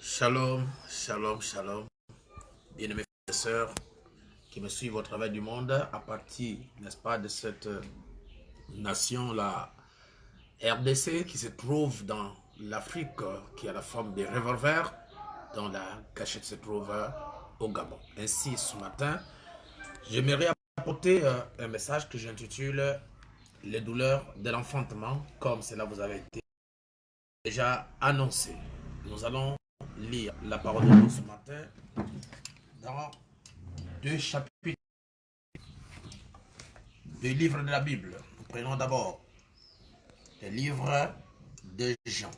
Shalom, shalom, shalom. Bien-aimés frères et sœurs qui me suivent au travers du monde à partir, n'est-ce pas, de cette nation, la RDC, qui se trouve dans l'Afrique, qui a la forme des revolvers, dont la cachette se trouve au Gabon. Ainsi, ce matin, j'aimerais apporter un message que j'intitule « Les douleurs de l'enfantement », comme cela vous avait été déjà annoncé. Nous allons lire la parole de Dieu ce matin dans deux chapitres du livre de la Bible. Nous prenons d'abord le livre de Jean.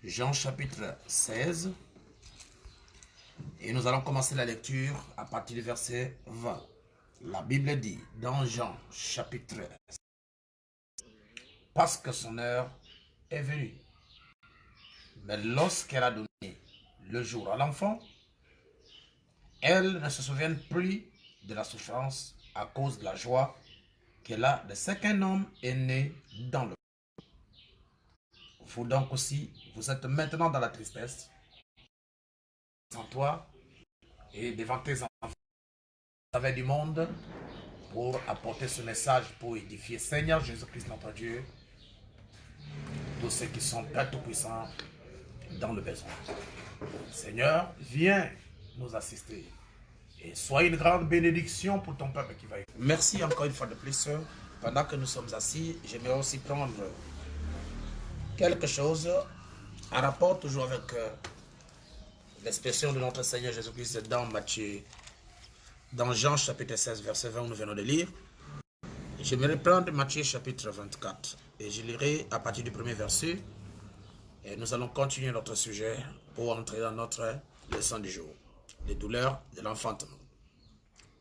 Jean chapitre 16. Et nous allons commencer la lecture à partir du verset 20. La Bible dit dans Jean chapitre 16, parce que son heure est venue. Mais lorsqu'elle a donné le jour à l'enfant, elle ne se souvient plus de la souffrance à cause de la joie qu'elle a de ce qu'un homme est né dans le monde. Vous donc aussi, vous êtes maintenant dans la tristesse, sans toi et devant tes enfants, avec du monde, pour apporter ce message, pour édifier Seigneur Jésus-Christ notre Dieu, tous ceux qui sont Père Tout-Puissant dans le besoin. Seigneur, viens nous assister et sois une grande bénédiction pour ton peuple qui va écouter. Merci encore une fois de plus. Pendant que nous sommes assis, j'aimerais aussi prendre quelque chose en rapport toujours avec l'expression de notre Seigneur Jésus-Christ dans Matthieu, dans Jean chapitre 16, verset 20, où nous venons de lire. J'aimerais prendre Matthieu chapitre 24 et je lirai à partir du premier verset et nous allons continuer notre sujet pour entrer dans notre leçon du jour, les douleurs de l'enfantement.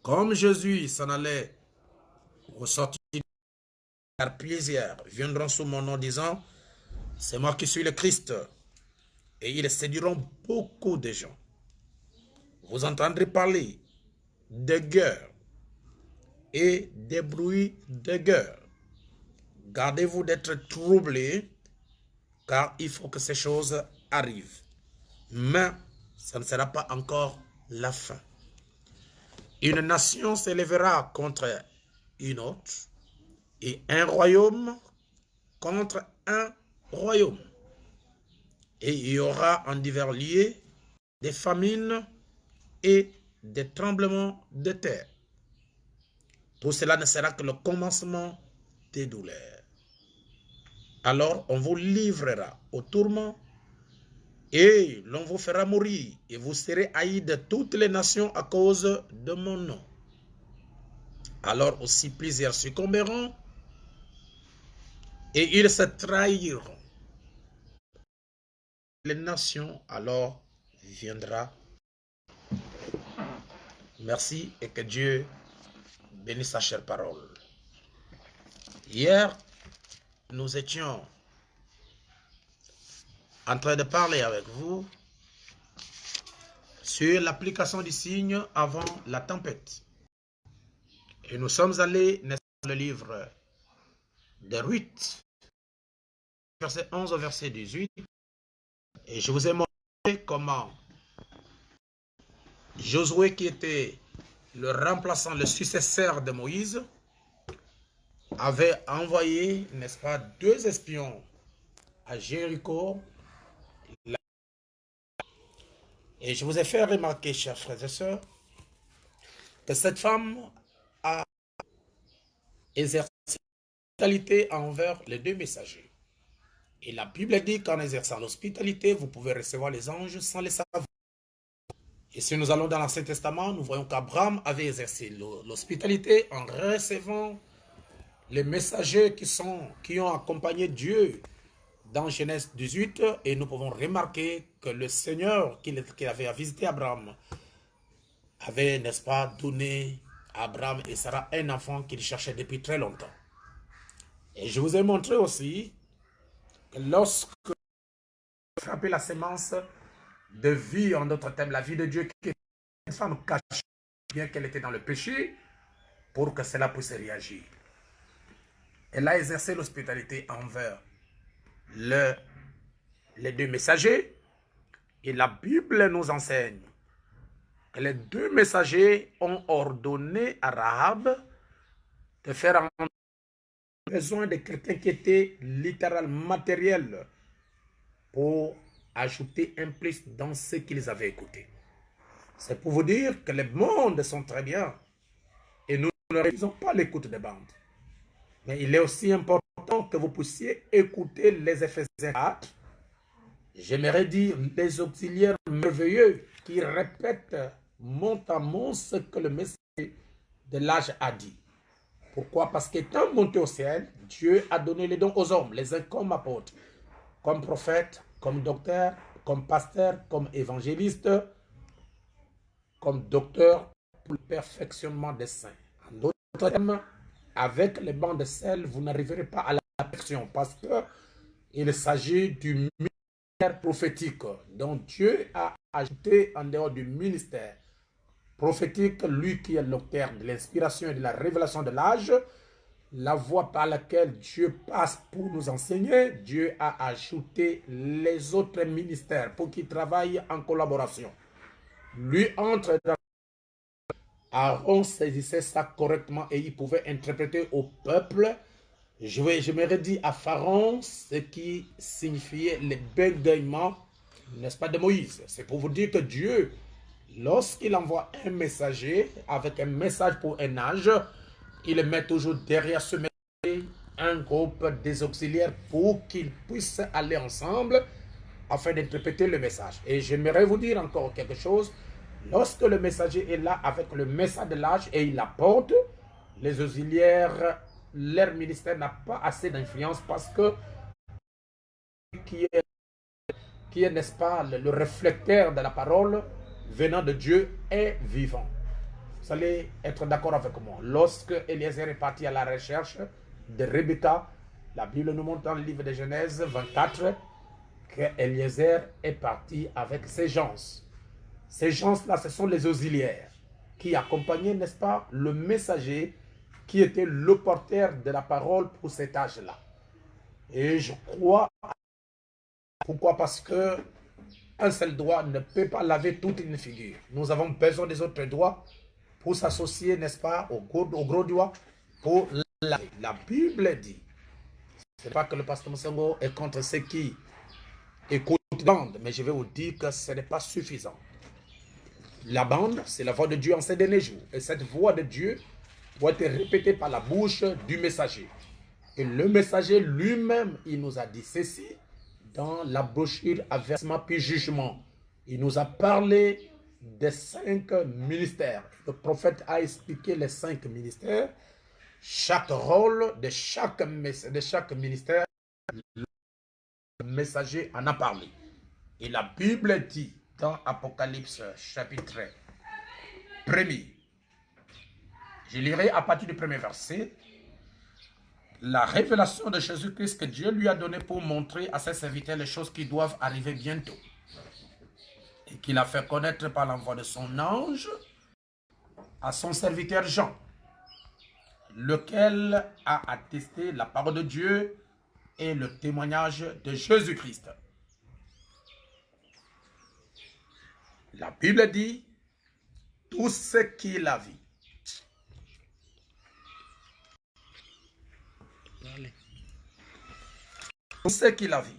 Comme Jésus s'en allait ressortir, car plusieurs viendront sous mon nom disant, c'est moi qui suis le Christ, et ils séduiront beaucoup de gens. Vous entendrez parler de guerre et des bruits de guerre. Gardez-vous d'être troublés, car il faut que ces choses arrivent. Mais ça ne sera pas encore la fin. Une nation s'élèvera contre une autre, et un royaume contre un royaume. Et il y aura en divers lieux des famines et des tremblements de terre. Tout cela ne sera que le commencement des douleurs. Alors on vous livrera au tourment et l'on vous fera mourir et vous serez haïs de toutes les nations à cause de mon nom. Alors aussi plusieurs succomberont et ils se trahiront. Les nations alors viendra. Merci et que Dieu bénisse sa chère parole. Hier, nous étions en train de parler avec vous sur l'application du signe avant la tempête. Et nous sommes allés dans le livre de Ruth, verset 11 au verset 18. Et je vous ai montré comment Josué, qui était le remplaçant, le successeur de Moïse, avait envoyé, n'est-ce pas, 2 espions à Jéricho. Et je vous ai fait remarquer, chers frères et sœurs, que cette femme a exercé l'hospitalité envers les 2 messagers. Et la Bible dit qu'en exerçant l'hospitalité, vous pouvez recevoir les anges sans les savoir. Et si nous allons dans l'Ancien Testament, nous voyons qu'Abraham avait exercé l'hospitalité en recevant les messagers qui ont accompagné Dieu dans Genèse 18. Et nous pouvons remarquer que le Seigneur qui avait visité Abraham avait, n'est-ce pas, donné à Abraham et Sarah un enfant qu'il cherchait depuis très longtemps. Et je vous ai montré aussi que lorsque frapper la sémence de vie, en d'autres termes, la vie de Dieu, qui est une femme cachée, bien qu'elle était dans le péché, pour que cela puisse réagir. Elle a exercé l'hospitalité envers les 2 messagers, Et la Bible nous enseigne que les deux messagers ont ordonné à Rahab de faire entendre besoin de quelqu'un qui était littéralement matériel pour ajouter un plus dans ce qu'ils avaient écouté. C'est pour vous dire que les mondes sont très bien et nous ne refusons pas l'écoute des bandes. Mais il est aussi important que vous puissiez écouter les Éphésiens 4. J'aimerais dire les auxiliaires merveilleux qui répètent mot à mot ce que le messager de l'âge a dit. Pourquoi? Parce qu'étant monté au ciel, Dieu a donné les dons aux hommes, les uns comme apôtres, comme prophètes, comme docteurs, comme pasteurs, comme évangélistes, comme docteurs pour le perfectionnement des saints. En d'autres termes, avec les bancs de sel, vous n'arriverez pas à la perfection parce qu'il s'agit du ministère prophétique dont Dieu a ajouté en dehors du ministère prophétique, lui qui est l'auteur de l'inspiration et de la révélation de l'âge, la voie par laquelle Dieu passe pour nous enseigner. Dieu a ajouté les autres ministères pour qu'ils travaillent en collaboration. Lui entre dans Aaron saisissait ça correctement et il pouvait interpréter au peuple. Je me redis à Pharaon ce qui signifiait les bégaiements, n'est-ce pas, de Moïse. C'est pour vous dire que Dieu, lorsqu'il envoie un messager avec un message pour un âge, il met toujours derrière ce messager un groupe des auxiliaires pour qu'ils puissent aller ensemble afin d'interpréter le message. Et j'aimerais vous dire encore quelque chose. Lorsque le messager est là avec le message de l'âge et il apporte, les auxiliaires, leur ministère n'a pas assez d'influence parce que qui est n'est-ce pas, le réflecteur de la parole venant de Dieu est vivant. Vous allez être d'accord avec moi. Lorsque Eliezer est parti à la recherche de Rebecca, la Bible nous montre dans le livre de Genèse 24 que Eliezer est parti avec ses gens. Ces gens-là, ce sont les auxiliaires qui accompagnaient, n'est-ce pas, le messager qui était le porteur de la parole pour cet âge-là. Et je crois, pourquoi? Parce que un seul doigt ne peut pas laver toute une figure. Nous avons besoin des autres doigts pour s'associer, n'est-ce pas, au gros doigt pour laver. La Bible dit, ce n'est pas que le pasteur Moussongo est contre ceux qui écoutent la bande, mais je vais vous dire que ce n'est pas suffisant. La bande, c'est la voix de Dieu en ces derniers jours. Et cette voix de Dieu doit être répétée par la bouche du messager. Et le messager lui-même, il nous a dit ceci dans la brochure Avertissement puis Jugement. Il nous a parlé des 5 ministères. Le prophète a expliqué les 5 ministères. Chaque rôle de chaque ministère, le messager en a parlé. Et la Bible dit dans Apocalypse chapitre 1er, je lirai à partir du premier verset, la révélation de Jésus-Christ que Dieu lui a donnée pour montrer à ses serviteurs les choses qui doivent arriver bientôt. Et qu'il a fait connaître par l'envoi de son ange à son serviteur Jean, lequel a attesté la parole de Dieu et le témoignage de Jésus-Christ. La Bible dit, tout ce qu'il a vu. Tout ce qu'il a vu.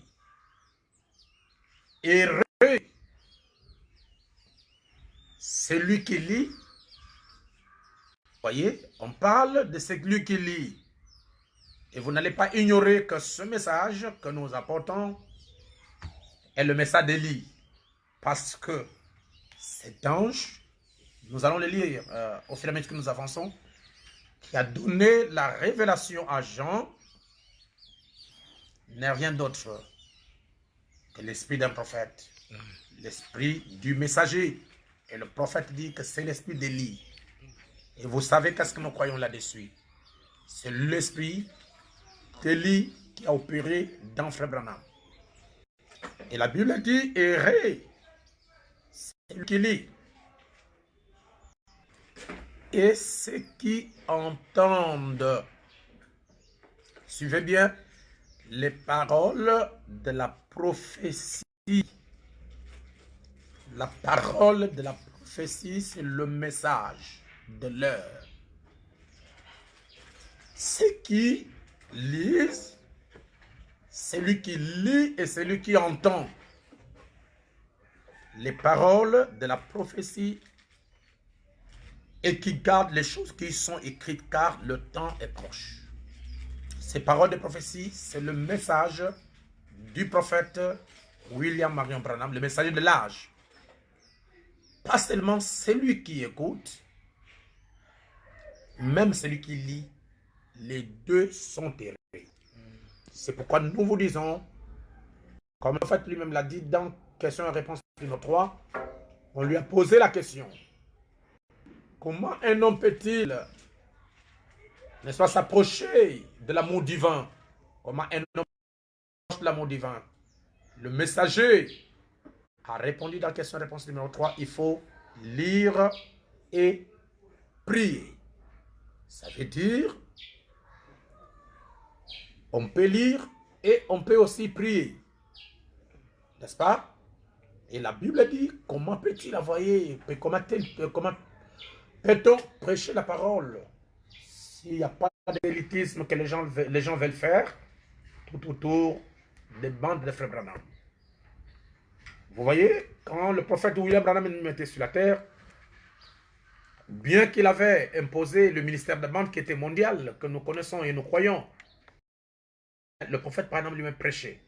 Heureux celui qui lit. Voyez, on parle de celui qui lit. Et vous n'allez pas ignorer que ce message que nous apportons est le message d'Élie. Parce que cet ange, nous allons le lire au fur et à mesure que nous avançons, qui a donné la révélation à Jean, n'est rien d'autre que l'esprit d'un prophète, l'esprit du messager. Et le prophète dit que c'est l'esprit d'Élie. Et vous savez qu'est-ce que nous croyons là-dessus? C'est l'esprit d'Élie qui a opéré dans Frère Branham. Et la Bible dit, errez, c'est lui qui lit. Et ceux qui entendent, suivez bien, les paroles de la prophétie La parole de la prophétie, c'est le message de l'heure. Ceux qui lisent, celui qui lit et celui qui entend les paroles de la prophétie et qui garde les choses qui sont écrites car le temps est proche. Ces paroles de prophétie, c'est le message du prophète William Marion Branham, le messager de l'âge. Pas seulement celui qui écoute, même celui qui lit, les deux sont terribles. C'est pourquoi nous vous disons, comme le prophète lui-même l'a dit dans question et réponse numéro 3, on lui a posé la question. Comment un homme peut-il, n'est-ce pas, s'approcher de l'amour divin? Comment un homme s'approche de l'amour divin? Le messager a répondu dans la question et réponse numéro 3, il faut lire et prier. Ça veut dire, on peut lire et on peut aussi prier. N'est-ce pas? Et la Bible dit, comment peut-il envoyer, comment peut-on prêcher la parole s'il n'y a pas d'élitisme que les gens veulent faire tout autour des bandes de frères Branham? Vous voyez, quand le prophète William Branham était sur la terre, bien qu'il avait imposé le ministère de bande qui était mondial, que nous connaissons et nous croyons, le prophète Branham lui-même prêchait.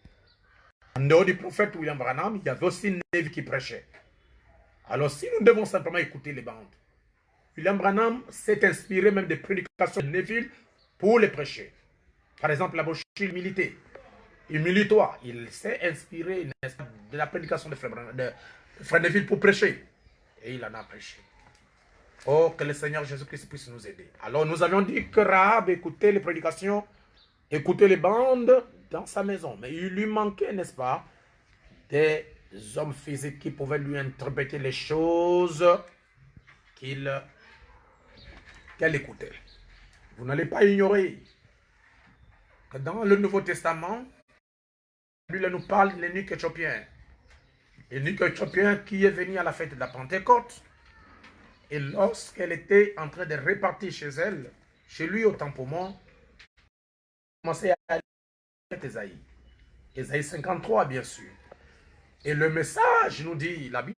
En dehors du prophète William Branham, il y avait aussi Neville qui prêchait. Alors si nous devons simplement écouter les bandes, William Branham s'est inspiré même des prédications de Neville pour les prêcher. Par exemple, la bouche milité. Il militois. Il s'est inspiré de la prédication de Frère Neville pour prêcher. Et il en a prêché. Oh, que le Seigneur Jésus-Christ puisse nous aider. Alors nous avions dit que Rahab écoutait les prédications, écoutait les bandes dans sa maison. Mais il lui manquait, n'est-ce pas, des hommes physiques qui pouvaient lui interpréter les choses qu'elle écoutait. Vous n'allez pas ignorer que dans le Nouveau Testament, la Bible nous parle de l'eunuque éthiopien. L'eunuque éthiopien qui est venu à la fête de la Pentecôte. Et lorsqu'elle était en train de répartir chez elle, chez lui au templement, elle commençait à lire Ésaïe. Ésaïe 53, bien sûr. Et le message, nous dit la Bible,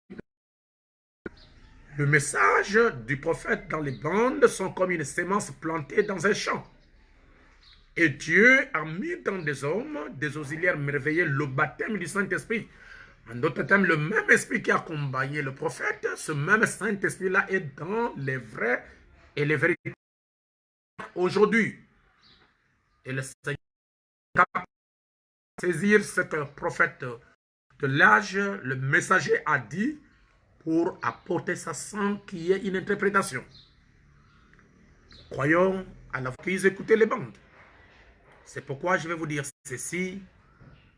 le message du prophète dans les bandes sont comme une sémence plantée dans un champ. Et Dieu a mis dans des hommes, des auxiliaires merveilleux, le baptême du Saint-Esprit. En d'autres termes, le même esprit qui a accompagné le prophète, ce même Saint-Esprit-là est dans les vrais et les vérités aujourd'hui. Et le Seigneur est capable de saisir ce que le prophète de l'âge, le messager a dit, pour apporter ça sans qu'il y ait une interprétation. Croyons à la fois qu'ils écoutaient les bandes. C'est pourquoi je vais vous dire ceci.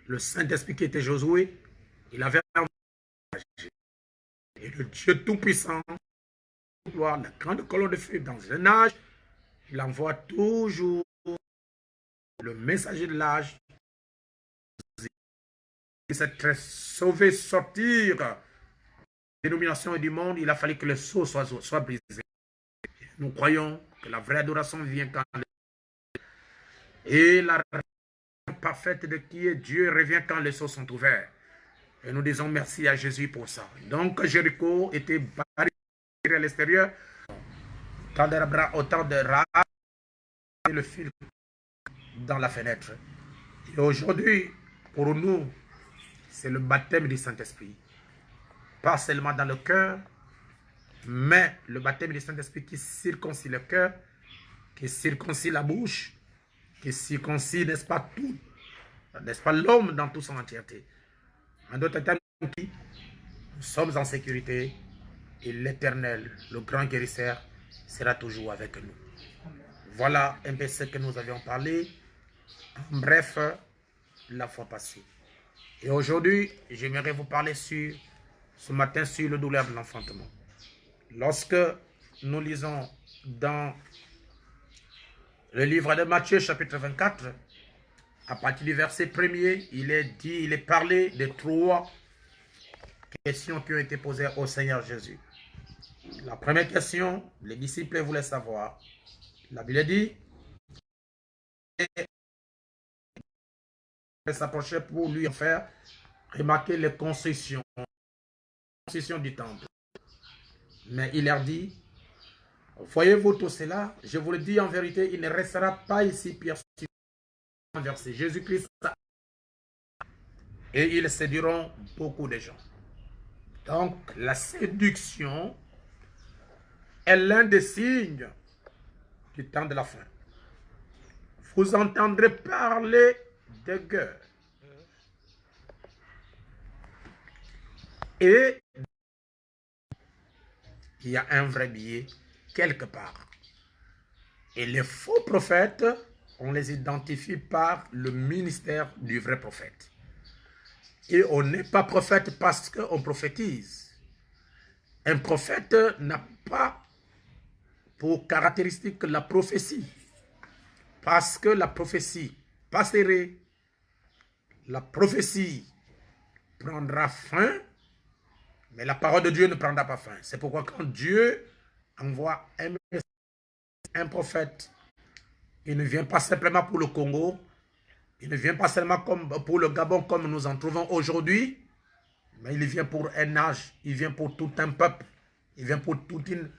Le Saint-Esprit qui était Josué, il avait un message. Et le Dieu Tout-Puissant, la grande colonne de feu dans un âge, il envoie toujours le messager de l'âge. Il s'est sauvé, sortir des dénominations et du monde, il a fallu que le sceau soit brisé. Nous croyons que la vraie adoration vient quand et la parfaite de qui est Dieu revient quand les sceaux sont ouverts. Et nous disons merci à Jésus pour ça. Donc Jéricho était barricadé à l'extérieur. Autant de rats et le fil dans la fenêtre. Et aujourd'hui, pour nous, c'est le baptême du Saint-Esprit. Pas seulement dans le cœur, mais le baptême du Saint-Esprit qui circoncie le cœur, qui circoncie la bouche, qui circoncie, n'est-ce pas, tout, n'est-ce pas, l'homme dans toute son entièreté. En d'autres termes, nous sommes en sécurité et l'Éternel, le grand guérisseur, sera toujours avec nous. Voilà un peu ce que nous avions parlé, en bref, la fois passée. Et aujourd'hui, j'aimerais vous parler ce matin sur le douleur de l'enfantement. Lorsque nous lisons dans le livre de Matthieu, chapitre 24, à partir du verset 1er, il est parlé de trois questions qui ont été posées au Seigneur Jésus. La première question, les disciples voulaient savoir. La Bible dit, ils s'approchaient pour lui faire remarquer les constructions du temple. Mais il leur dit, voyez-vous tout cela, je vous le dis en vérité, il ne restera pas ici pierre sur renversée. Jésus-Christ et ils séduiront beaucoup de gens. Donc la séduction est l'un des signes du temps de la fin. Vous entendrez parler de guerre. Et il y a un vrai billet quelque part. Et les faux prophètes, on les identifie par le ministère du vrai prophète. Et on n'est pas prophète parce qu'on prophétise. Un prophète n'a pas pour caractéristique la prophétie. Parce que la prophétie passerait, la prophétie prendra fin, mais la parole de Dieu ne prendra pas fin. C'est pourquoi quand Dieu envoie un prophète, il ne vient pas simplement pour le Congo, il ne vient pas seulement comme pour le Gabon comme nous en trouvons aujourd'hui, mais il vient pour un âge, il vient pour tout un peuple, il vient pour toute une,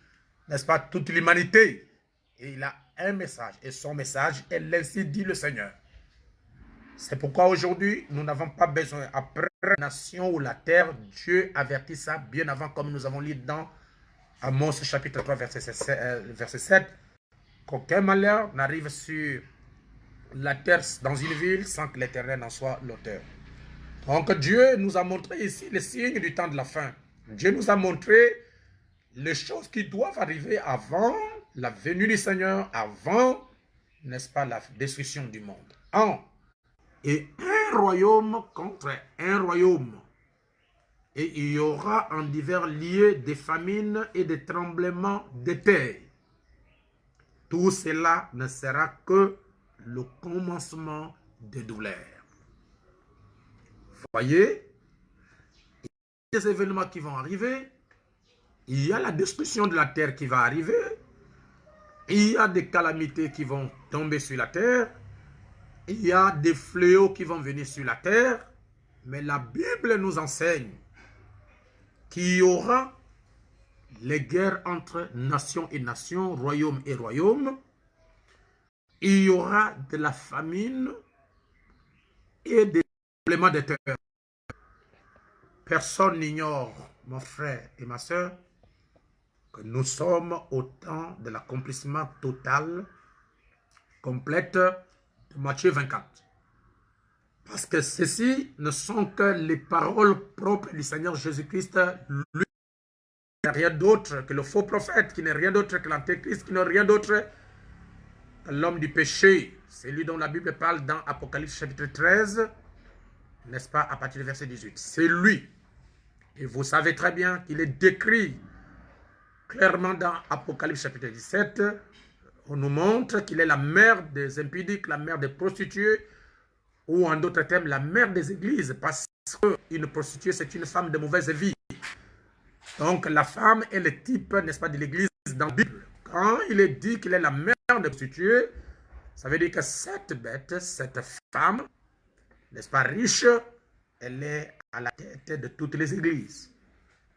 n'est-ce pas, toute l'humanité. Et il a un message, et son message est l'ainsi dit le Seigneur. C'est pourquoi aujourd'hui, nous n'avons pas besoin, après la nation ou la terre, Dieu avertit ça bien avant, comme nous avons lu dans Amos chapitre 3, verset 7, qu'aucun malheur n'arrive sur la terre dans une ville sans que l'Éternel en soit l'auteur. Donc Dieu nous a montré ici les signes du temps de la fin. Dieu nous a montré les choses qui doivent arriver avant la venue du Seigneur, avant, n'est-ce pas, la destruction du monde. Et un royaume contre un royaume. Et il y aura en divers lieux des famines et des tremblements de terre. Tout cela ne sera que le commencement des douleurs. Voyez, il y a des événements qui vont arriver. Il y a la destruction de la terre qui va arriver. Il y a des calamités qui vont tomber sur la terre. Il y a des fléaux qui vont venir sur la terre. Mais la Bible nous enseigne qu'il y aura les guerres entre nation et nation, royaume et royaume. Il y aura de la famine et des tremblements de terre. Personne n'ignore, mon frère et ma soeur, que nous sommes au temps de l'accomplissement total, complète de Matthieu 24. Parce que ceci ne sont que les paroles propres du Seigneur Jésus-Christ, lui, qui n'est rien d'autre que le faux prophète, qui n'est rien d'autre que l'antéchrist, qui n'est rien d'autre que l'homme du péché. C'est lui dont la Bible parle dans Apocalypse chapitre 13, n'est-ce pas, à partir du verset 18. C'est lui. Et vous savez très bien qu'il est décrit clairement dans Apocalypse chapitre 17. On nous montre qu'il est la mère des impudiques, la mère des prostituées, ou en d'autres termes, la mère des églises, parce qu'une prostituée, c'est une femme de mauvaise vie. Donc, la femme est le type, n'est-ce pas, de l'église dans la Bible. Quand il est dit qu'il est la mère des prostituées, ça veut dire que cette bête, cette femme, n'est-ce pas, riche, elle est à la tête de toutes les églises.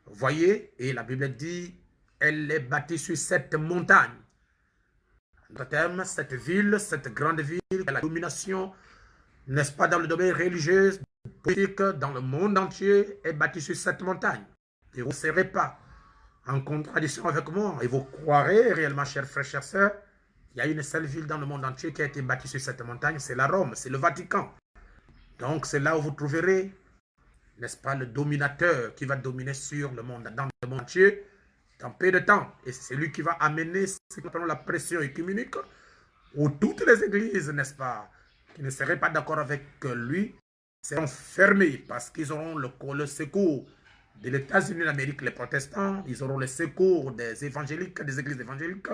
Vous voyez, et la Bible dit, elle est bâtie sur cette montagne. En d'autres termes, cette ville, cette grande ville, la domination, n'est-ce pas, dans le domaine religieux, politique, dans le monde entier, est bâtie sur cette montagne. Et vous ne serez pas en contradiction avec moi. Et vous croirez réellement, chers frères, chères sœurs, il y a une seule ville dans le monde entier qui a été bâtie sur cette montagne, c'est la Rome, c'est le Vatican. Donc c'est là où vous trouverez, n'est-ce pas, le dominateur qui va dominer sur le monde, dans le monde entier, dans peu de temps. Et c'est lui qui va amener ce que nous appelons la pression œcuménique, où toutes les églises, n'est-ce pas, qui ne seraient pas d'accord avec lui, seront fermées parce qu'ils auront le secours de l'États-Unis d'Amérique, les protestants, ils auront le secours des évangéliques, des églises évangéliques,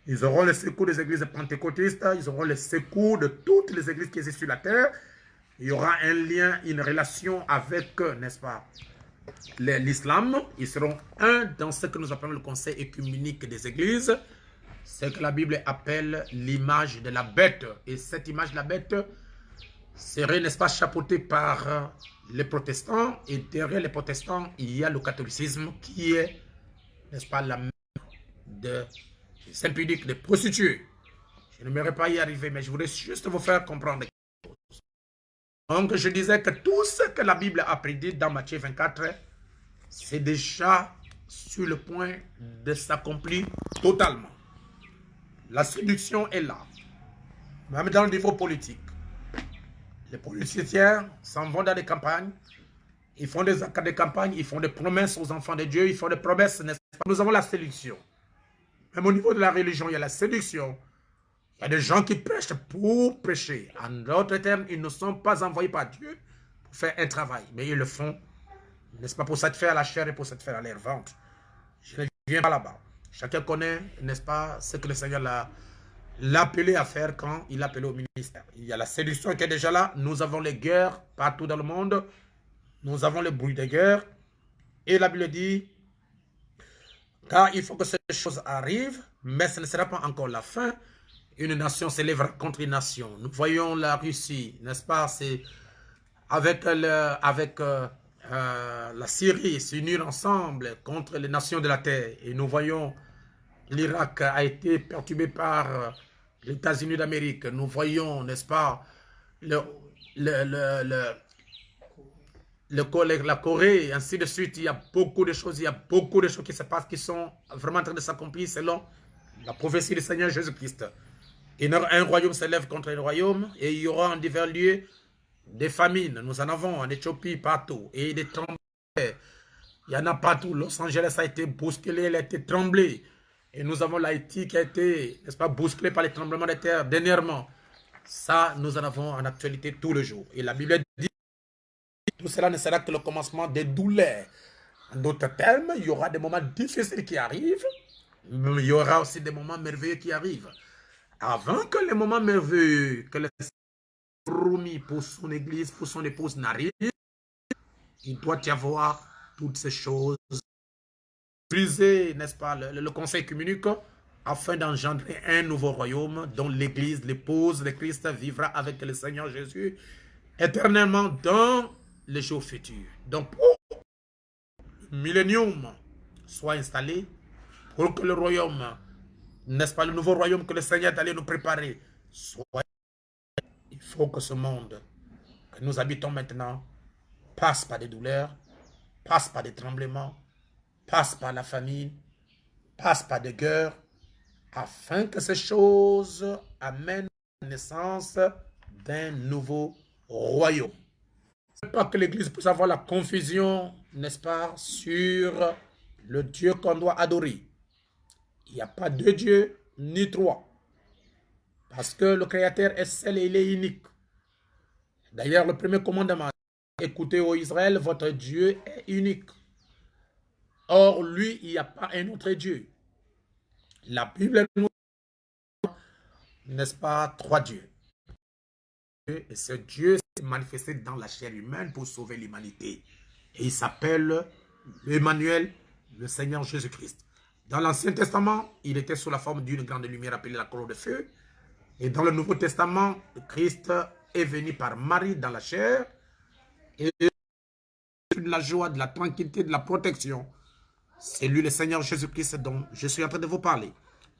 ils auront le secours des églises pentecôtistes, ils auront le secours de toutes les églises qui existent sur la terre. Il y aura un lien, une relation avec, n'est-ce pas, l'islam, ils seront un dans ce que nous appelons le conseil écuménique des églises, ce que la Bible appelle l'image de la bête. Et cette image de la bête serait, n'est-ce pas, chapeautée par les protestants. Et derrière les protestants, il y a le catholicisme qui est, n'est-ce pas, la mère de Saint-Pudique, des prostituées. Je n'aimerais pas y arriver, mais je voudrais juste vous faire comprendre. Donc, je disais que tout ce que la Bible a prédit dans Matthieu 24, c'est déjà sur le point de s'accomplir totalement. La séduction est là, même dans le niveau politique. Les politiciens s'en vont dans les campagnes, ils font des actes de campagne, ils font des promesses aux enfants de Dieu, ils font des promesses, n'est-ce pas? Nous avons la séduction. Même au niveau de la religion, il y a la séduction. Il y a des gens qui prêchent pour prêcher. En d'autres termes, ils ne sont pas envoyés par Dieu pour faire un travail, mais ils le font, n'est-ce pas, pour satisfaire la chair et pour satisfaire à leur ventre. Je ne viens pas là-bas. Chacun connaît, n'est-ce pas, ce que le Seigneur l'a appelé à faire quand il l'a appelé au ministère. Il y a la séduction qui est déjà là. Nous avons les guerres partout dans le monde. Nous avons le bruit des guerres. Et la Bible dit, car il faut que ces choses arrivent, mais ce ne sera pas encore la fin. Une nation s'élèvera contre une nation. Nous voyons la Russie, n'est-ce pas, c'est avec la Syrie s'unir ensemble contre les nations de la terre. Et nous voyons l'Irak a été perturbé par les États-Unis d'Amérique. Nous voyons, n'est-ce pas, la Corée, ainsi de suite. Il y a beaucoup de choses, il y a beaucoup de choses qui se passent, qui sont vraiment en train de s'accomplir selon la prophétie du Seigneur Jésus-Christ. Un royaume s'élève contre un royaume et il y aura en divers lieux des famines. Nous en avons en Éthiopie partout et des tremblements. Il y en a partout. Los Angeles a été bousculé, elle a été tremblée. Et nous avons l'Haïti qui a été, n'est-ce pas, bousculé par les tremblements de terre dernièrement. Ça, nous en avons en actualité tous les jours. Et la Bible dit, tout cela ne sera que le commencement des douleurs. En d'autres termes, il y aura des moments difficiles qui arrivent, mais il y aura aussi des moments merveilleux qui arrivent. Avant que les moments merveilleux que le Seigneur a promis pour son église, pour son épouse n'arrivent, il doit y avoir toutes ces choses. Briser, n'est-ce pas, le conseil communique afin d'engendrer un nouveau royaume dont l'église, l'épouse de Christ vivra avec le Seigneur Jésus éternellement dans les jours futurs. Donc, pour que le millénium soit installé, pour que le royaume, n'est-ce pas, le nouveau royaume que le Seigneur est allé nous préparer, soit, il faut que ce monde que nous habitons maintenant passe par des douleurs, passe par des tremblements, passe par la famine, passe par des guerres, afin que ces choses amènent la naissance d'un nouveau royaume. Pas que l'Église puisse avoir la confusion, n'est-ce pas, sur le Dieu qu'on doit adorer. Il n'y a pas deux dieux, ni trois. Parce que le Créateur est seul et il est unique. D'ailleurs, le premier commandement, écoutez, ô Israël, votre Dieu est unique. Or, lui, il n'y a pas un autre Dieu. La Bible nous dit, n'est-ce pas, trois dieux. Et ce Dieu s'est manifesté dans la chair humaine pour sauver l'humanité. Et il s'appelle Emmanuel, le Seigneur Jésus-Christ. Dans l'Ancien Testament, il était sous la forme d'une grande lumière appelée la colonne de feu. Et dans le Nouveau Testament, Christ est venu par Marie dans la chair. Et de la joie, de la tranquillité, de la protection. C'est lui le Seigneur Jésus-Christ dont je suis en train de vous parler.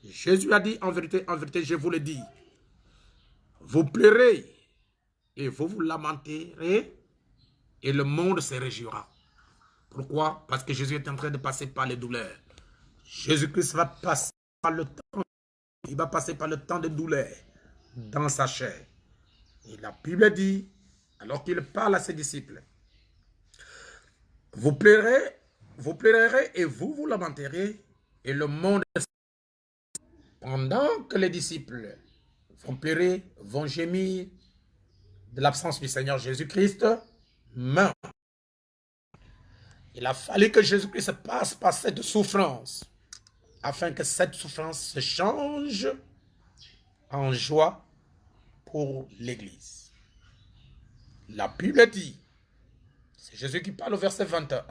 Jésus a dit, en vérité, je vous le dis, vous pleurez et vous vous lamenterez et le monde se réjouira. Pourquoi? Parce que Jésus est en train de passer par les douleurs. Jésus-Christ va passer par le temps. Il va passer par le temps de douleur dans sa chair. Et la Bible dit, alors qu'il parle à ses disciples, vous pleurerez et vous vous lamenterez et le monde, pendant que les disciples vont pleurer, vont gémir de l'absence du Seigneur Jésus-Christ, mais il a fallu que Jésus-Christ passe par cette souffrance afin que cette souffrance se change en joie pour l'Église. La Bible dit, c'est Jésus qui parle au verset 21,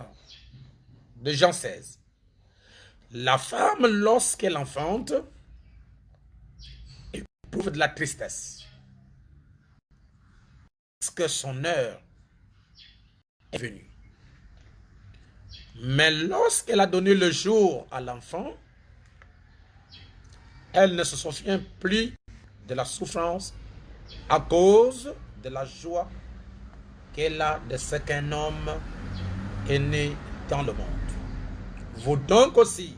de Jean 16. La femme, lorsqu'elle enfante, éprouve de la tristesse. Parce que son heure est venue. Mais lorsqu'elle a donné le jour à l'enfant, elle ne se souvient plus de la souffrance à cause de la joie qu'elle a de ce qu'un homme est né dans le monde. Vous donc aussi,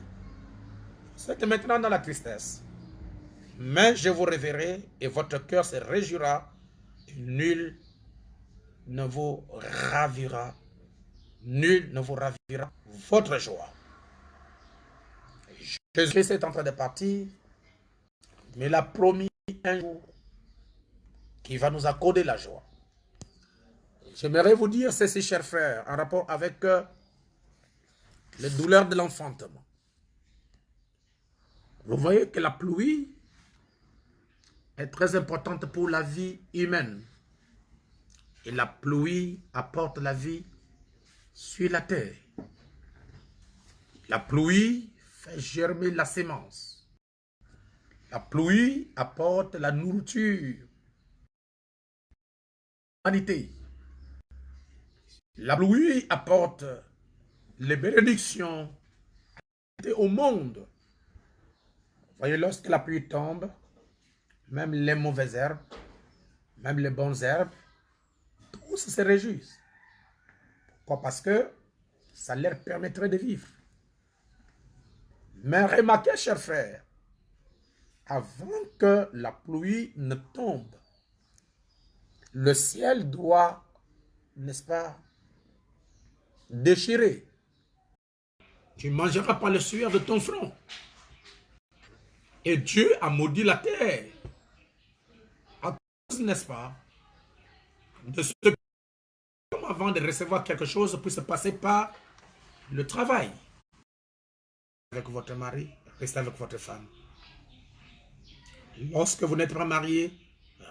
vous êtes maintenant dans la tristesse, mais je vous reverrai et votre cœur se réjouira et nul ne vous ravira votre joie. Jésus est en train de partir, mais il a promis un jour qui va nous accorder la joie. J'aimerais vous dire ceci, chers frères, en rapport avec les douleurs de l'enfantement. Vous voyez que la pluie est très importante pour la vie humaine. Et la pluie apporte la vie sur la terre. La pluie fait germer la sémence. La pluie apporte la nourriture. L'humanité. La pluie apporte les bénédictions au monde. Vous voyez, lorsque la pluie tombe, même les mauvaises herbes, même les bonnes herbes, tous se réjouissent. Pourquoi? Parce que ça leur permettrait de vivre. Mais remarquez, chers frères, avant que la pluie ne tombe, le ciel doit, n'est-ce pas, déchirer. Tu ne mangeras pas le sueur de ton front. Et Dieu a maudit la terre. À cause, n'est-ce pas, de ce que, avant de recevoir quelque chose, puisse passer par le travail. Avec votre mari, restez avec votre femme. Lorsque vous n'êtes pas marié,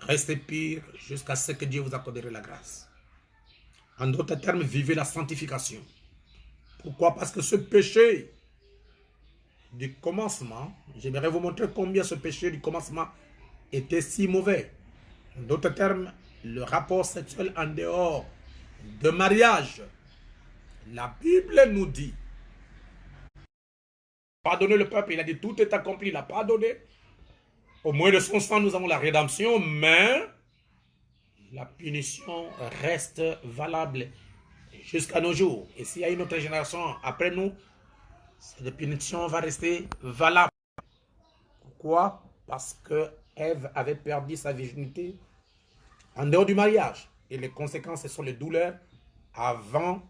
restez pire jusqu'à ce que Dieu vous accordera la grâce. En d'autres termes, vivez la sanctification. Pourquoi? Parce que ce péché du commencement, j'aimerais vous montrer combien ce péché du commencement était si mauvais. En d'autres termes, le rapport sexuel en dehors de mariage. La Bible nous dit, pardonnez le peuple, il a dit tout est accompli, il a pardonné. Au moins de son sang, nous avons la rédemption, mais la punition reste valable jusqu'à nos jours. Et s'il y a une autre génération après nous, cette punition va rester valable. Pourquoi? Parce que Ève avait perdu sa virginité en dehors du mariage. Et les conséquences, ce sont les douleurs avant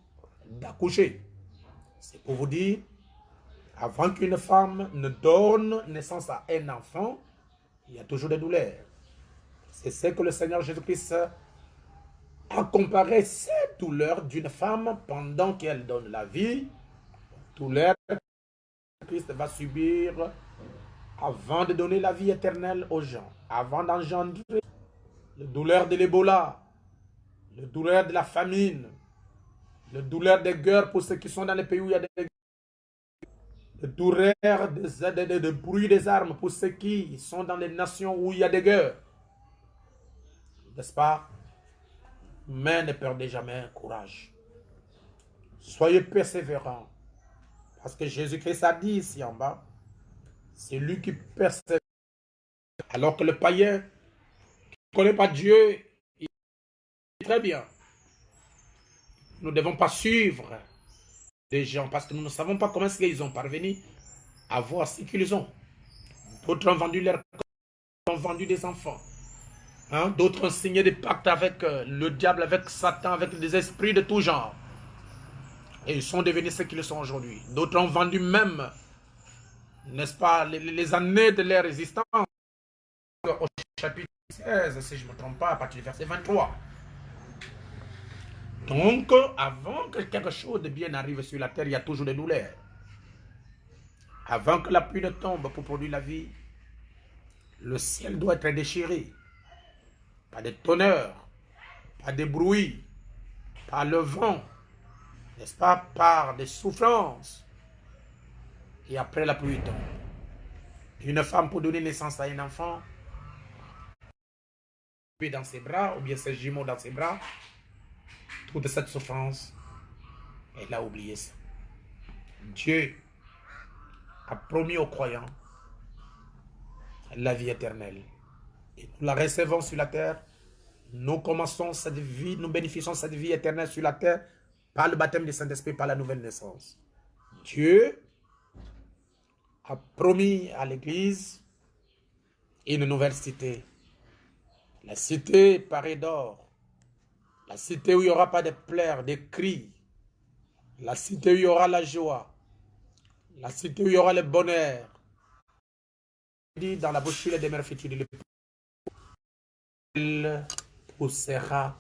d'accoucher. C'est pour vous dire, avant qu'une femme ne donne naissance à un enfant, il y a toujours des douleurs. C'est ce que le Seigneur Jésus-Christ a comparé ces douleurs d'une femme pendant qu'elle donne la vie, douleurs que Christ va subir avant de donner la vie éternelle aux gens, avant d'engendrer les douleurs de l'Ebola, les douleurs de la famine, les douleurs des guerres pour ceux qui sont dans les pays où il y a des guerres, les douleurs de bruit des armes pour ceux qui sont dans les nations où il y a des guerres. N'est-ce pas? Mais ne perdez jamais courage. Soyez persévérants. Parce que Jésus-Christ a dit ici en bas, c'est lui qui persévère. Alors que le païen qui ne connaît pas Dieu, il dit très bien. Nous ne devons pas suivre des gens parce que nous ne savons pas comment est-ce qu'ils ont parvenu à voir ce qu'ils ont. D'autres ont vendu leur corps, ont vendu des enfants. Hein? D'autres ont signé des pactes avec le diable, avec Satan, avec des esprits de tout genre. Et ils sont devenus ce qu'ils sont aujourd'hui. D'autres ont vendu même, n'est-ce pas, les années de leur résistance. Au chapitre 16, si je ne me trompe pas, à partir du verset 23. Donc, avant que quelque chose de bien arrive sur la terre, il y a toujours des douleurs. Avant que la pluie ne tombe pour produire la vie, le ciel doit être déchiré. Pas de tonnerre, pas de bruit, pas le vent. n'est-ce pas, par des souffrances. Et après la pluie tombe. Une femme pour donner naissance à un enfant, dans ses bras, ou bien ses jumeaux dans ses bras, toute cette souffrance, elle a oublié ça. Dieu a promis aux croyants la vie éternelle. Et nous la recevons sur la terre. Nous commençons cette vie, nous bénéficions de cette vie éternelle sur la terre par le baptême du Saint-Esprit, par la nouvelle naissance. Dieu a promis à l'Église une nouvelle cité. La cité parée d'or. La cité où il n'y aura pas de pleurs, de cris. La cité où il y aura la joie. La cité où il y aura le bonheur. Il dit dans la bouche des mères futures, il poussera,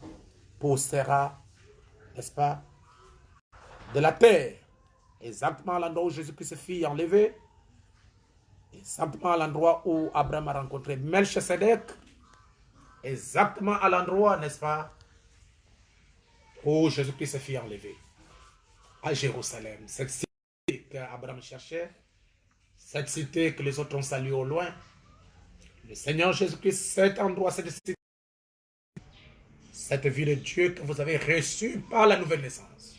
n'est-ce pas, de la terre. Exactement à l'endroit où Jésus-Christ fut enlevé. Exactement à l'endroit où Abraham a rencontré Melchisedec. Exactement à l'endroit, n'est-ce pas, où Jésus-Christ fut enlevé. À Jérusalem. Cette cité qu'Abraham cherchait. Cette cité que les autres ont saluée au loin. Le Seigneur Jésus-Christ, cet endroit, cette cité, cette vie de Dieu que vous avez reçue par la nouvelle naissance.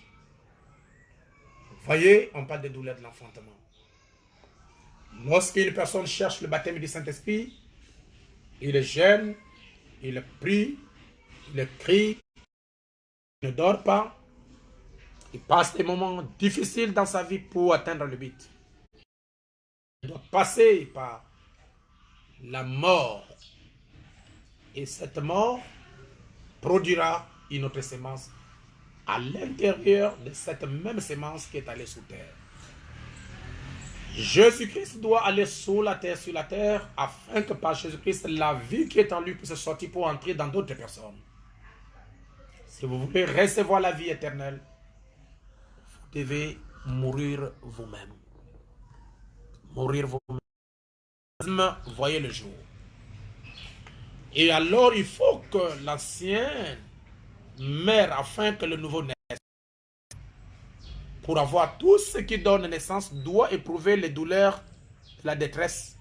Vous voyez, on parle des douleurs de l'enfantement. Lorsqu'une personne cherche le baptême du Saint-Esprit, il jeûne, il prie, il crie, il ne dort pas, il passe des moments difficiles dans sa vie pour atteindre le but. Il doit passer par la mort. Et cette mort produira une autre sémence à l'intérieur de cette même sémence qui est allée sous terre. Jésus-Christ doit aller sur la terre, afin que par Jésus-Christ, la vie qui est en lui puisse sortir pour entrer dans d'autres personnes. Si vous voulez recevoir la vie éternelle, vous devez mourir vous-même. Mourir vous-même, voyez le jour. Et alors, il faut que l'ancien meure afin que le nouveau naisse. Pour avoir tout ce qui donne naissance, doit éprouver les douleurs de la détresse.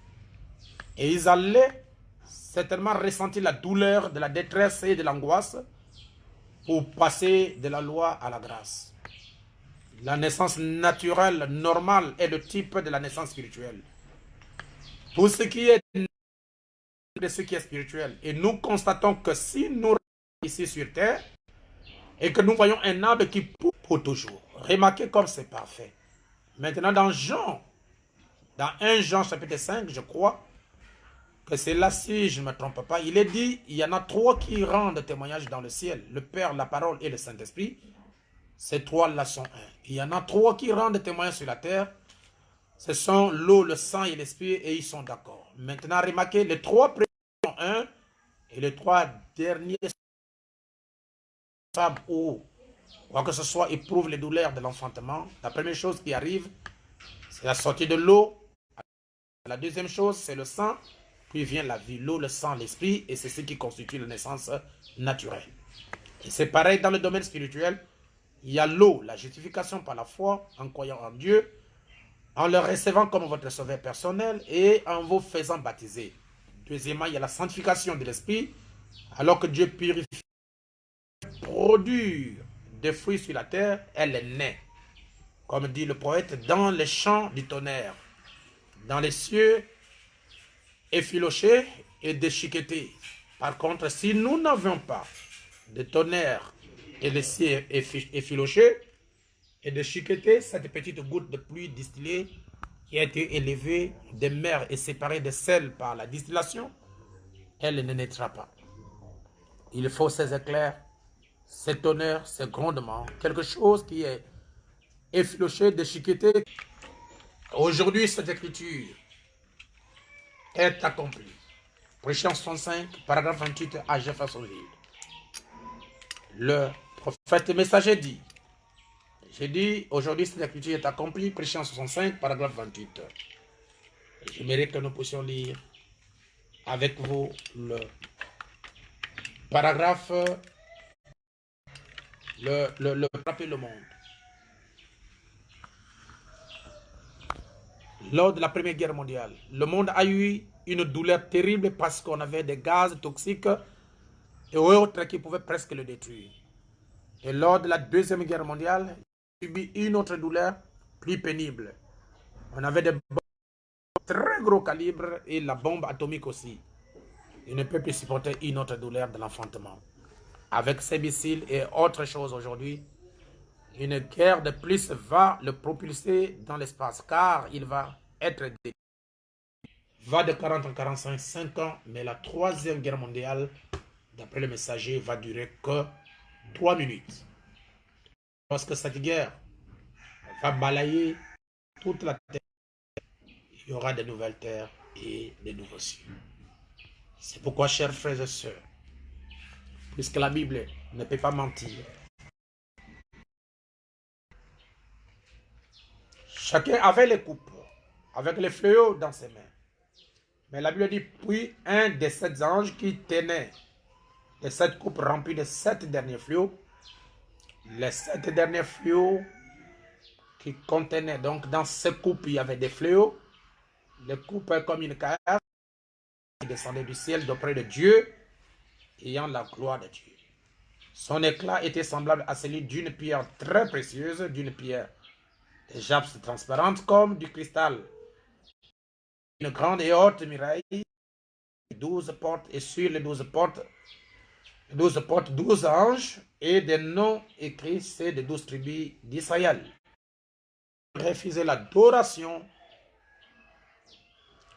Et ils allaient certainement ressentir la douleur de la détresse et de l'angoisse pour passer de la loi à la grâce. La naissance naturelle, normale, est le type de la naissance spirituelle. Tout ce qui est de ce qui est spirituel. Et nous constatons que si nous restons ici sur terre et que nous voyons un arbre qui pousse pour toujours, remarquez comme c'est parfait. Maintenant dans 1 Jean chapitre 5, je crois que c'est là, si je ne me trompe pas, il est dit, il y en a 3 qui rendent témoignage dans le ciel, le Père, la parole et le Saint-Esprit. Ces 3-là sont un. Il y en a 3 qui rendent témoignage sur la terre. Ce sont l'eau, le sang et l'esprit, et ils sont d'accord. Maintenant, remarquez, les 3 premiers sont un, et les 3 derniers femmes ou quoi que ce soit éprouvent les douleurs de l'enfantement. La première chose qui arrive, c'est la sortie de l'eau. La deuxième chose, c'est le sang. Puis vient la vie, l'eau, le sang, l'esprit, et c'est ce qui constitue la naissance naturelle. Et c'est pareil dans le domaine spirituel. Il y a l'eau, la justification par la foi, en croyant en Dieu, en le recevant comme votre sauveur personnel et en vous faisant baptiser. Deuxièmement, il y a la sanctification de l'esprit, alors que Dieu purifie, produire des fruits sur la terre, elle est née. Comme dit le poète, dans les champs du tonnerre, dans les cieux effilochés et déchiquetés. Par contre, si nous n'avions pas de tonnerre et les cieux effilochés et déchiquetés, cette petite goutte de pluie distillée qui a été élevée des mers et séparée de sel par la distillation, elle ne naîtra pas. Il faut ces éclairs, ces tonnerres, ces grondements, quelque chose qui est effiloché, déchiqueté. Aujourd'hui, cette écriture est accomplie. Précision 65, paragraphe 28 à Jeffersonville. Le prophète messager dit, j'ai dit, aujourd'hui cette écriture est accomplie, Précision 65, paragraphe 28. J'aimerais que nous puissions lire avec vous le paragraphe, le monde. lors de la Première Guerre mondiale, le monde a eu une douleur terrible parce qu'on avait des gaz toxiques et autres qui pouvaient presque le détruire. Et lors de la Deuxième Guerre mondiale, on a subi une autre douleur plus pénible. On avait des bombes très gros calibre et la bombe atomique aussi. Il ne peut plus supporter une autre douleur de l'enfantement. Avec ces missiles et autres choses aujourd'hui, une guerre de plus va le propulser dans l'espace car il va être détruit. Va de 40 en 45, 5 ans, mais la Troisième Guerre mondiale, d'après le messager, va durer que 3 minutes. Parce que cette guerre va balayer toute la terre, il y aura de nouvelles terres et de nouveaux cieux. C'est pourquoi, chers frères et sœurs, puisque la Bible ne peut pas mentir, chacun avait les coupes, avec les fléaux dans ses mains. Mais la Bible dit, puis un des 7 anges qui tenait les 7 coupes remplies de 7 derniers fléaux, les 7 derniers fléaux qui contenaient, donc dans ces coupes, il y avait des fléaux, les coupes comme une cave qui descendait du ciel d'auprès de Dieu, ayant la gloire de Dieu. Son éclat était semblable à celui d'une pierre très précieuse, d'une pierre de jaspe transparente comme du cristal. Une grande et haute muraille, 12 portes, et sur les 12 portes, 12 anges, et des noms écrits, c'est des 12 tribus d'Israël. Refuser l'adoration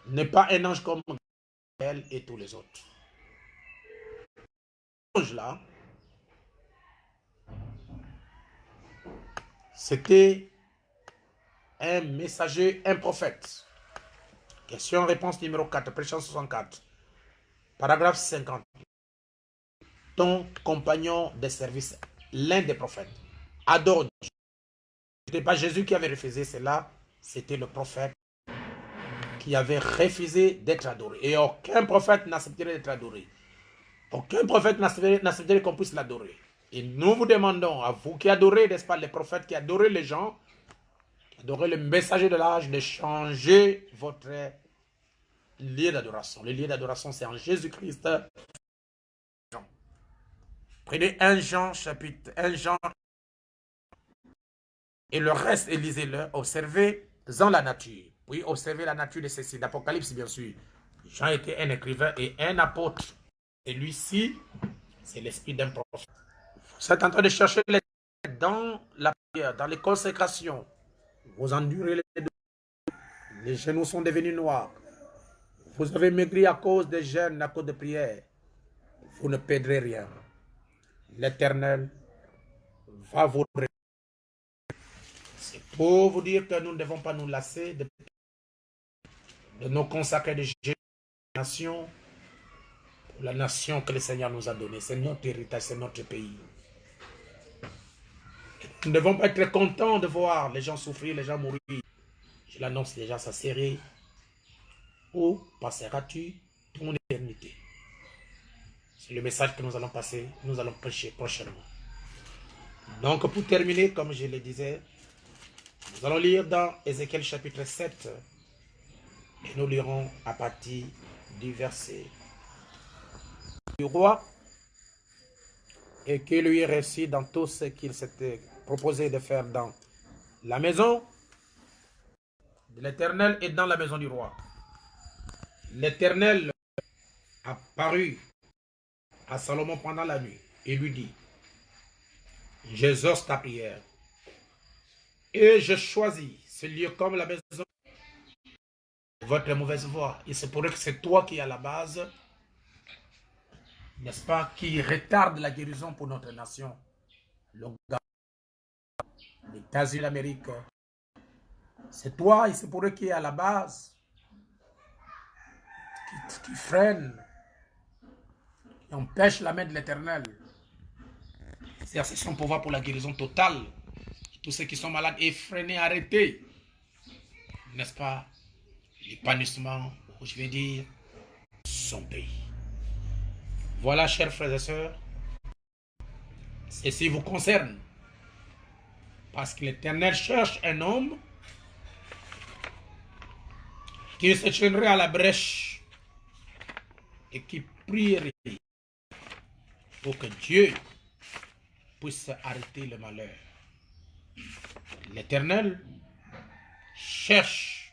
n'est pas un ange comme elle et tous les autres. L'ange là, c'était un messager, un prophète. Question-réponse numéro 4, Prêchant 64. Paragraphe 50. Ton compagnon de service, l'un des prophètes, adore Dieu. Ce n'était pas Jésus qui avait refusé cela, c'était le prophète qui avait refusé d'être adoré. Et aucun prophète n'accepterait d'être adoré. Aucun prophète n'accepterait qu'on puisse l'adorer. Et nous vous demandons, à vous qui adorez, n'est-ce pas, les prophètes qui adorez les gens, qui adorez le messager de l'âge, de changer votre lieu d'adoration. Le lieu d'adoration, c'est en Jésus-Christ. Prenez 1 Jean, chapitre 1 Jean, et le reste, et lisez-le, observez-en la nature. Oui, observez la nature de ceci, d'Apocalypse, bien sûr. Jean était un écrivain et un apôtre. Et lui-ci, c'est l'esprit d'un prophète. Vous êtes en train de chercher dans la prière, dans les consécrations. Vous endurez les genoux sont devenus noirs. Vous avez maigri à cause des jeûnes, à cause de prières. Vous ne perdrez rien. L'Éternel va vous révéler. C'est pour vous dire que nous ne devons pas nous lasser de nos consacrés de génération pour la nation que le Seigneur nous a donnée. C'est notre héritage, c'est notre pays. Nous ne devons pas être contents de voir les gens souffrir, les gens mourir. Je l'annonce déjà, sa série. Où passeras-tu ton éternité? C'est le message que nous allons passer, nous allons prêcher prochainement. Donc pour terminer, comme je le disais, nous allons lire dans Ézéchiel chapitre 7 et nous lirons à partir du verset du roi et qui lui réussit dans tout ce qu'il s'était proposé de faire dans la maison de l'Éternel et dans la maison du roi. L'Éternel apparut à Salomon pendant la nuit et lui dit, j'exauce ta prière et je choisis ce lieu comme la maison de votre mauvaise voie. Il se pourrait que c'est toi qui à la base, n'est-ce pas, qui retarde la guérison pour notre nation. Le gars, les États-Unis d'Amérique, c'est toi, il se pourrait qu'il y ait à la base qui freine, qui empêche la main de l'Éternel. C'est son pouvoir pour la guérison totale. Tous ceux qui sont malades, effrénés, arrêtés. N'est-ce pas? L'épanouissement, je vais dire, son pays. Voilà, chers frères et sœurs, ceci vous concerne. Parce que l'Éternel cherche un homme qui se tiendrait à la brèche et qui prierait pour que Dieu puisse arrêter le malheur. L'Éternel cherche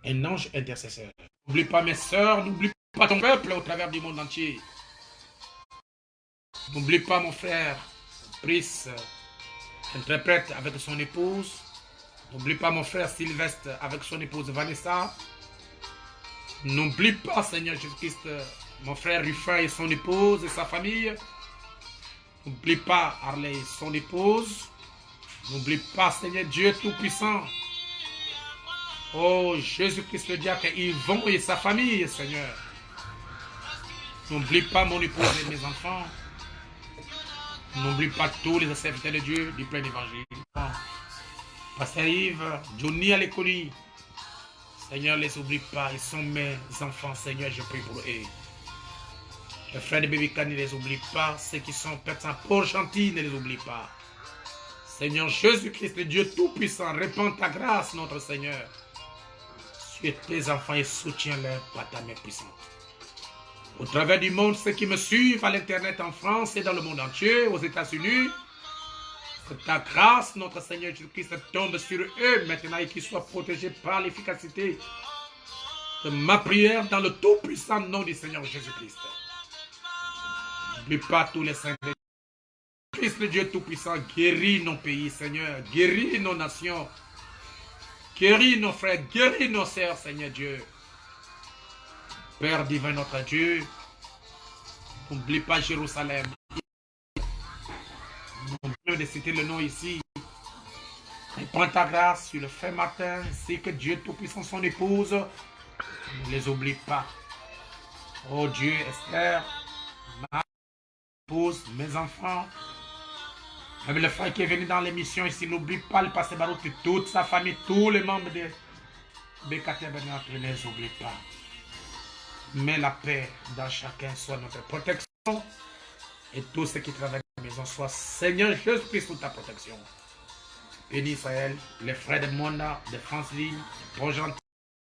un ange intercesseur. N'oublie pas mes sœurs, n'oublie pas ton peuple au travers du monde entier. N'oublie pas mon frère, Brice, interprète avec son épouse. N'oublie pas mon frère Sylvestre avec son épouse Vanessa. N'oublie pas, Seigneur Jésus-Christ, mon frère Ruffin et son épouse et sa famille. N'oublie pas Harley et son épouse. N'oublie pas, Seigneur Dieu Tout-Puissant. Oh, Jésus-Christ le diacre Yvon et sa famille, Seigneur. N'oublie pas mon épouse et mes enfants. N'oublie pas tous les serviteurs de Dieu du plein évangile. Pasteur Yves, Johnny à l'école. Seigneur, ne les oublie pas. Ils sont mes enfants, Seigneur, je prie pour eux. Les frères de Bébican, ne les oublie pas. Ceux qui sont personnes pour gentils, ne les oublie pas. Seigneur Jésus-Christ, le Dieu Tout-Puissant, répands ta grâce, notre Seigneur, sur tes enfants et soutiens-les par ta main puissante. Au travers du monde, ceux qui me suivent à l'internet en France et dans le monde entier, aux États-Unis, que ta grâce, notre Seigneur Jésus-Christ, tombe sur eux maintenant et qu'ils soient protégés par l'efficacité de ma prière dans le tout-puissant nom du Seigneur Jésus-Christ. N'oublie pas tous les saints de Christ, le Dieu Tout-Puissant, guéris nos pays, Seigneur, guéris nos nations, guéris nos frères, guéris nos sœurs, Seigneur Dieu. Père divin, notre Dieu, n'oublie pas Jérusalem. N'oublie de citer le nom ici. Répands ta grâce sur le fin matin, ainsi que Dieu Tout-Puissant, son épouse, ne les oublie pas. Oh Dieu, Esther, ma épouse, mes enfants, même le frère qui est venu dans l'émission ici, n'oublie pas le pasteur Barouk, toute sa famille, tous les membres de BKT Bernard, ne les oublie pas. Mais la paix dans chacun soit notre protection et tous ceux qui travaillent dans la maison soient Seigneur Jésus-Christ sous ta protection. Bénis Israël, les frères de Mona, de France-Ligne, de Pont-Gentil,